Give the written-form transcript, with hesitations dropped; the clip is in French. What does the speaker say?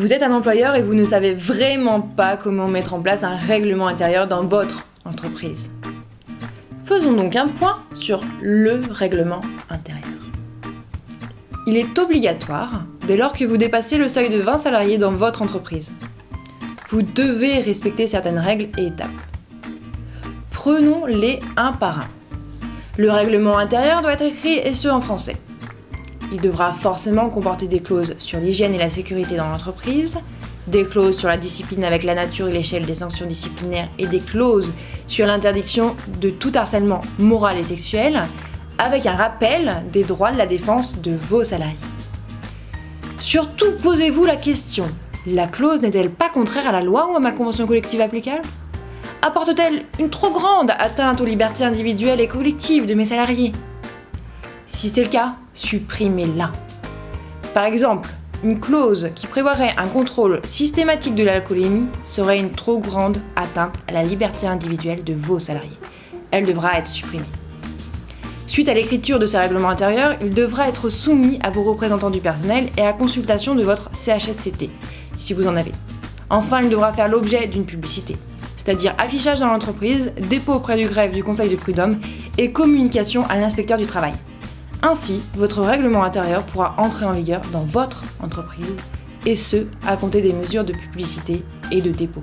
Vous êtes un employeur et vous ne savez vraiment pas comment mettre en place un règlement intérieur dans votre entreprise. Faisons donc un point sur le règlement intérieur. Il est obligatoire dès lors que vous dépassez le seuil de 20 salariés dans votre entreprise. Vous devez respecter certaines règles et étapes. Prenons-les un par un. Le règlement intérieur doit être écrit et ce en français. Il devra forcément comporter des clauses sur l'hygiène et la sécurité dans l'entreprise, des clauses sur la discipline avec la nature et l'échelle des sanctions disciplinaires et des clauses sur l'interdiction de tout harcèlement moral et sexuel, avec un rappel des droits de la défense de vos salariés. Surtout, posez-vous la question, la clause n'est-elle pas contraire à la loi ou à ma convention collective applicable ? Apporte-t-elle une trop grande atteinte aux libertés individuelles et collectives de mes salariés ? Si c'est le cas, supprimez-la. Par exemple, une clause qui prévoirait un contrôle systématique de l'alcoolémie serait une trop grande atteinte à la liberté individuelle de vos salariés. Elle devra être supprimée. Suite à l'écriture de ce règlement intérieur, il devra être soumis à vos représentants du personnel et à consultation de votre CHSCT, si vous en avez. Enfin, il devra faire l'objet d'une publicité, c'est-à-dire affichage dans l'entreprise, dépôt auprès du greffe du conseil de prud'homme et communication à l'inspecteur du travail. Ainsi, votre règlement intérieur pourra entrer en vigueur dans votre entreprise, et ce, à compter des mesures de publicité et de dépôt.